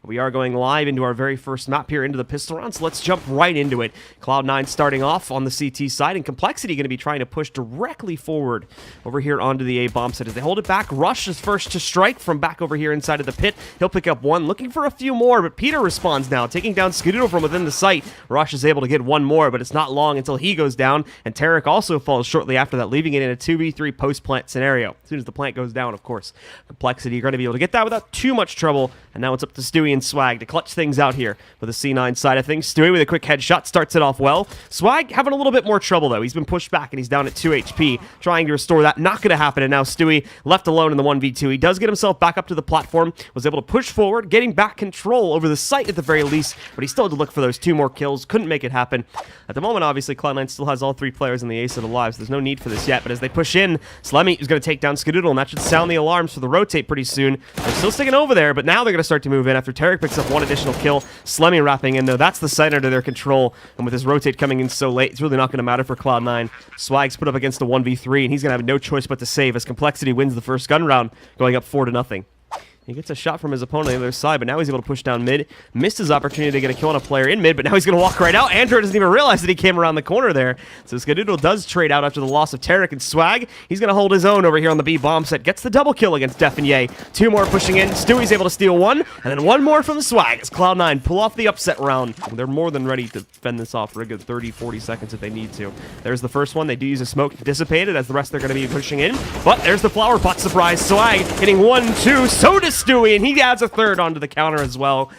We are going live into our very first map here into the pistol round, so let's jump right into it. Cloud9 starting off on the CT side, and compLexity going to be trying to push directly forward over here onto the A bomb site. As they hold it back, Rush is first to strike from back over here inside of the pit. He'll pick up one, looking for a few more, but Peter responds now, taking down Skadoodle from within the site. Rush is able to get one more, but it's not long until he goes down, and Tarek also falls shortly after that, leaving it in a 2v3 post-plant scenario. As soon as the plant goes down, of course, compLexity are going to be able to get that without too much trouble, and now it's up to Stewie and Swag to clutch things out here with the C9 side of things. Stewie with a quick headshot starts it off well. Swag having a little bit more trouble, though. He's been pushed back, and he's down at 2 HP, trying to restore that. Not going to happen, and now Stewie left alone in the 1v2. He does get himself back up to the platform, was able to push forward, getting back control over the site at the very least, but he still had to look for those 2 more kills. Couldn't make it happen. At the moment, obviously, Cloud9 still has all 3 players in the ace of the lives. There's no need for this yet, but as they push in, Slemmy is going to take down Skadoodle, and that should sound the alarms for the rotate pretty soon. They're still sticking over there, but now they're going to start to move in after Tarek picks up 1 additional kill. Slemmy wrapping in, though. That's the site under their control, and with his rotate coming in so late, it's really not going to matter for Cloud9. Swag's put up against a 1v3, and he's going to have no choice but to save as compLexity wins the first gun round, going up 4-0. He gets a shot from his opponent on the other side, but now he's able to push down mid. Missed his opportunity to get a kill on a player in mid, but now he's going to walk right out. Android doesn't even realize that he came around the corner there. So Skadoodle does trade out after the loss of Tarek, and Swag, he's going to hold his own over here on the B bomb set. Gets the double kill against Def and Ye. 2 more pushing in. Stewie's able to steal 1, and then 1 more from the Swag as Cloud9 pull off the upset round. They're more than ready to fend this off for a good 30-40 seconds if they need to. There's the first one. They do use a smoke to dissipate it, as the rest they're going to be pushing in. But there's the flower pot surprise. Swag hitting 1, 2. So does Stewie, and he adds a 3rd onto the counter as well.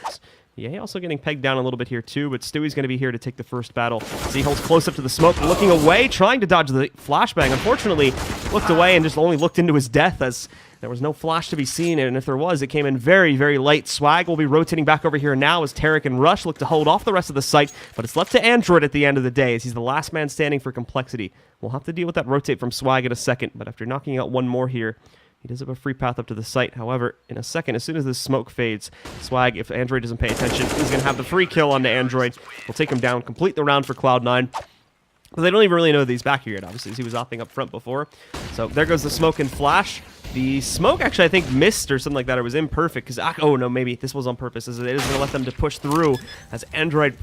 Yeah, also getting pegged down a little bit here too, but Stewie's going to be here to take the first battle. So he holds close up to the smoke, looking away, trying to dodge the flashbang. Unfortunately, looked away and just only looked into his death, as there was no flash to be seen, and if there was, it came in very, very late. Swag will be rotating back over here now as Tarek and Rush look to hold off the rest of the site, but it's left to Android at the end of the day, as he's the last man standing for compLexity. We'll have to deal with that rotate from Swag in a second, but after knocking out 1 more here, he does have a free path up to the site. However, in a second, as soon as this smoke fades, Swag, if Android doesn't pay attention, he's going to have the free kill onto Android. We'll take him down, complete the round for Cloud9. But they don't even really know that he's back here yet, obviously, as he was opping up front before. So there goes the smoke and flash. The smoke actually, I think, missed or something like that. It was imperfect, because, oh no, maybe this was on purpose, as it is going to let them to push through, as Android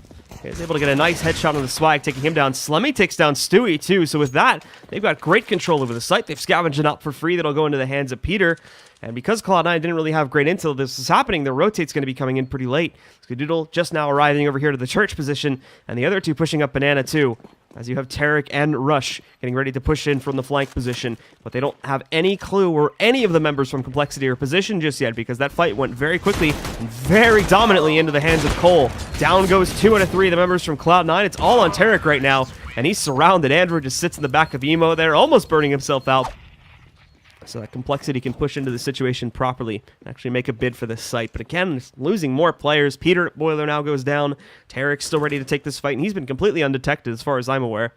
is able to get a nice headshot on the Swag, taking him down. Slemmy takes down Stewie, too. So with that, they've got great control over the site. They've scavenged it up for free. That'll go into the hands of Peter. And because Cloud9 didn't really have great intel this is happening, their rotate's going to be coming in pretty late. Skadoodle just now arriving over here to the church position, and the other 2 pushing up Banana, too. As you have Tarek and Rush getting ready to push in from the flank position, but they don't have any clue where any of the members from compLexity are positioned just yet, because that fight went very quickly and very dominantly into the hands of Cole. Down goes 2 out of 3 of the members from Cloud9. It's all on Tarek right now, and he's surrounded. Android just sits in the back of Emo there, almost burning himself out, so that compLexity can push into the situation properly and actually make a bid for this site. But again, losing more players. Peter at Boiler now goes down. Tarek's still ready to take this fight, and he's been completely undetected as far as I'm aware.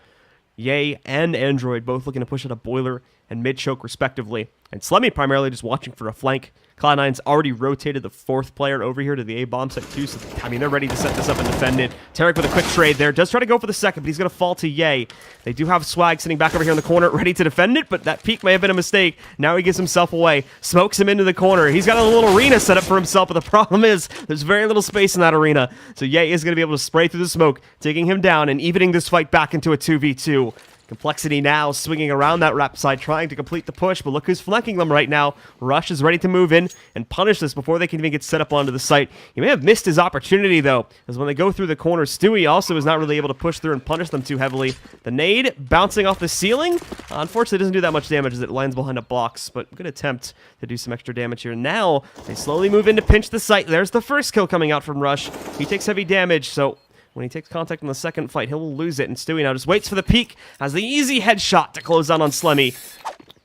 Ye and Android both looking to push at a Boiler and mid-choke respectively. And Slemmy primarily just watching for a flank. Cloud9's already rotated the 4th player over here to the A-bomb site too, so I mean, they're ready to set this up and defend it. Tarek with a quick trade there, does try to go for the second, but he's going to fall to Ye. They do have Swag sitting back over here in the corner, ready to defend it, but that peek may have been a mistake. Now he gives himself away, smokes him into the corner. He's got a little arena set up for himself, but the problem is there's very little space in that arena. So Ye is going to be able to spray through the smoke, taking him down and evening this fight back into a 2v2. compLexity now swinging around that wrap side, trying to complete the push, but look who's flanking them right now. Rush is ready to move in and punish this before they can even get set up onto the site. He may have missed his opportunity, though, as when they go through the corner, Stewie also is not really able to push through and punish them too heavily. The nade bouncing off the ceiling, unfortunately doesn't do that much damage as it lands behind a box, but good attempt to do some extra damage here. Now, they slowly move in to pinch the site. There's the first kill coming out from Rush. He takes heavy damage, so when he takes contact in the second fight, he'll lose it, and Stewie now just waits for the peek, has the easy headshot to close out on Slemmy.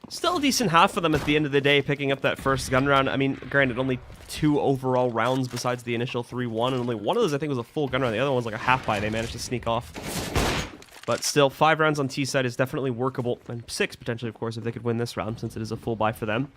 Still a decent half for them at the end of the day, picking up that first gun round. I mean, granted, only 2 overall rounds besides the initial 3-1, and only one of those, I think, was a full gun round. The other one was like a half buy. They managed to sneak off. But still, 5 rounds on T side is definitely workable, and 6 potentially, of course, if they could win this round, since it is a full buy for them.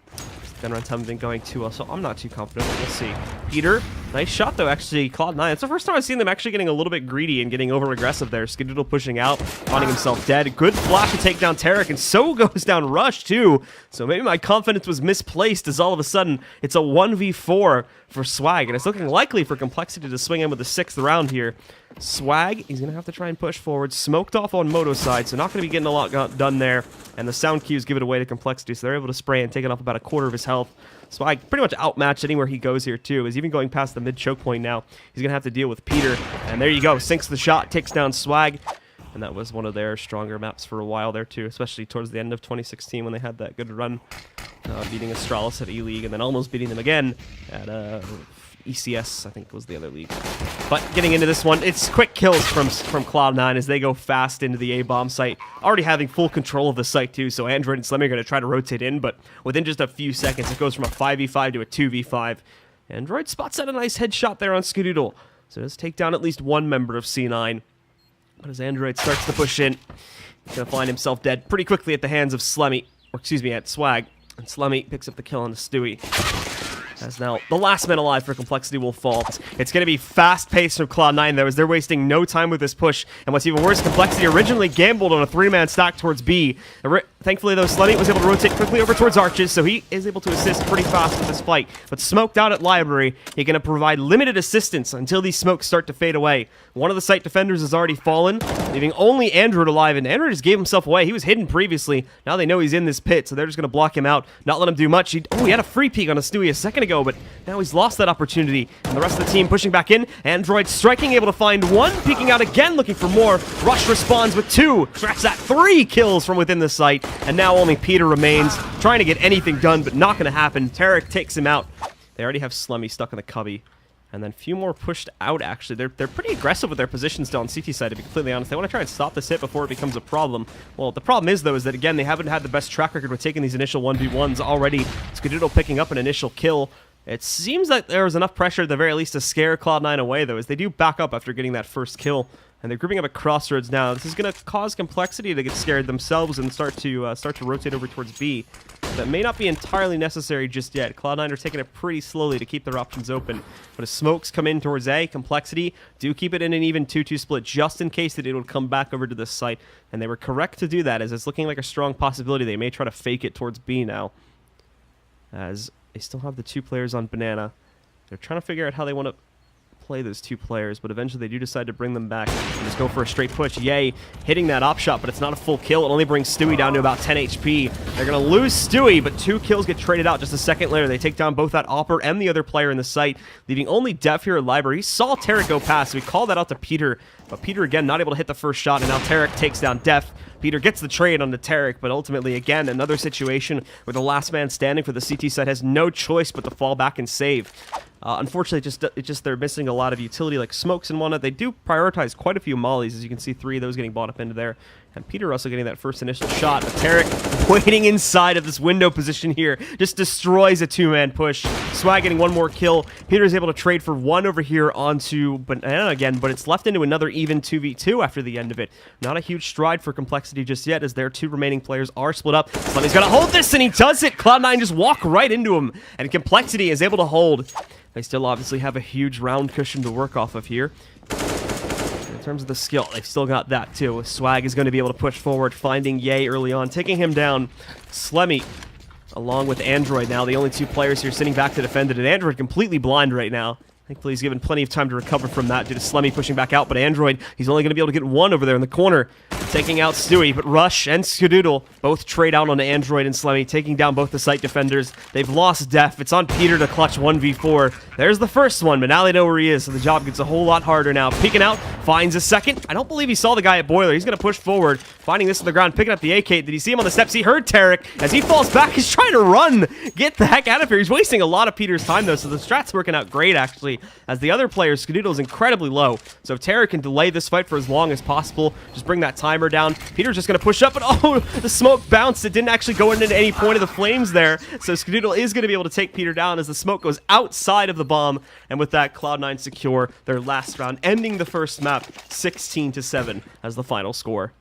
Gun rounds haven't been going too well, so I'm not too confident. We'll see. Peter Nice shot, though, actually, Cloud9. It's the first time I've seen them actually getting a little bit greedy and getting over-aggressive there. Skadoodle pushing out, finding himself dead. Good flash to take down Tarek, and so goes down Rush, too. So maybe my confidence was misplaced as all of a sudden it's a 1v4 for Swag, and it's looking likely for compLexity to swing in with the 6th round here. Swag, he's going to have to try and push forward. Smoked off on Moto's side, so not going to be getting a lot done there. And the sound cues give it away to compLexity, so they're able to spray and take it off about a quarter of his health. Swag pretty much outmatched anywhere he goes here, too. Is even going past the mid-choke point now. He's going to have to deal with Peter. And there you go. Sinks the shot, takes down Swag. And that was one of their stronger maps for a while there, too. Especially towards the end of 2016 when they had that good run. Beating Astralis at E-League and then almost beating them again at ECS, I think was the other league. But getting into this one, it's quick kills from Cloud9 as they go fast into the A-bomb site. Already having full control of the site too, so Android and Slemmy are going to try to rotate in, but within just a few seconds, it goes from a 5v5 to a 2v5. Android spots out a nice headshot there on Skadoodle, so let's take down at least one member of C9. But as Android starts to push in, he's going to find himself dead pretty quickly at the hands of Slemmy, or excuse me, at Swag. And Slemmy picks up the kill on the Stewie. As now the last man alive for compLexity will fall. It's going to be fast-paced from Cloud9, though, as they're wasting no time with this push. And what's even worse, compLexity originally gambled on a 3-man stack towards B. Thankfully, though, Slemmy was able to rotate quickly over towards Arches, so he is able to assist pretty fast with this fight. But smoked out at Library, he's going to provide limited assistance until these smokes start to fade away. One of the site defenders has already fallen, leaving only Android alive, and Android just gave himself away. He was hidden previously. Now they know he's in this pit, so they're just going to block him out, not let him do much. He had a free peek on a Stewie a second ago, but now he's lost that opportunity. And the rest of the team pushing back in. Android striking, able to find one, peeking out again, looking for more. Rush responds with 2. Scratch that, 3 kills from within the site. And now only Peter remains, trying to get anything done, but not going to happen. Tarek takes him out. They already have Slemmy stuck in the cubby. And then a few more pushed out, actually. They're pretty aggressive with their positions down CT side, to be completely honest. They want to try and stop this hit before it becomes a problem. Well, the problem is, though, is that, again, they haven't had the best track record with taking these initial 1v1s already. Skadoodle picking up an initial kill. It seems that there was enough pressure, at the very least, to scare Cloud9 away, though, as they do back up after getting that first kill. And they're grouping up at Crossroads now. This is going to cause compLexity to get scared themselves and start to rotate over towards B. That may not be entirely necessary just yet. Cloud9 are taking it pretty slowly to keep their options open. But as smokes come in towards A, compLexity do keep it in an even 2-2 split just in case that it would come back over to this site. And they were correct to do that, as it's looking like a strong possibility. They may try to fake it towards B now, as they still have the 2 players on Banana. They're trying to figure out how they want to play those 2 players, but eventually they do decide to bring them back and just go for a straight push. Yay, hitting that op shot, but it's not a full kill. It only brings Stewie down to about 10 HP. They're going to lose Stewie, but 2 kills get traded out just a second later. They take down both that opper and the other player in the site, leaving only Def here at Library. He saw Tarek go past, so we called that out to Peter, but Peter, again, not able to hit the first shot, and now Tarek takes down Def. Peter gets the trade on the Tarek, but ultimately, again, another situation where the last man standing for the CT side has no choice but to fall back and save. Unfortunately, they're missing a lot of utility like smokes and whatnot. They do prioritize quite a few mollies, as you can see, 3 of those getting bought up into there. And Peter also getting that first initial shot. But Tarek waiting inside of this window position here just destroys a 2-man push. Swag getting 1 more kill. Peter is able to trade for 1 over here onto Banana again, but it's left into another even 2v2 after the end of it. Not a huge stride for compLexity just yet, as their 2 remaining players are split up. Slemmy's got to hold this, and he does it. Cloud9 just walk right into him, and compLexity is able to hold. They still obviously have a huge round cushion to work off of here. In terms of the skill, they've still got that too. Swag is going to be able to push forward, finding Ye early on, taking him down. Slemmy, along with Android now, the only 2 players here sitting back to defend it, and Android completely blind right now. Thankfully, he's given plenty of time to recover from that due to Slemmy pushing back out, but Android, he's only going to be able to get 1 over there in the corner, taking out Stewie, but Rush and Skadoodle both trade out on Android and Slemmy, taking down both the site defenders. They've lost Def. It's on Peter to clutch 1v4. There's the first one, but now they know where he is, so the job gets a whole lot harder now. Peeking out, finds a second. I don't believe he saw the guy at Boiler. He's going to push forward, finding this on the ground, picking up the AK. Did he see him on the steps? He heard Tarek. As he falls back, he's trying to run. Get the heck out of here. He's wasting a lot of Peter's time, though, so the strat's working out great, actually, as the other player, Skadoodle, is incredibly low. So if Tarek can delay this fight for as long as possible, just bring that timer down. Peter's just going to push up, but oh, the smoke bounced. It didn't actually go into any point of the flames there. So Skadoodle is going to be able to take Peter down as the smoke goes outside of the bomb. And with that, Cloud9 secure their last round, ending the first map 16-7 as the final score.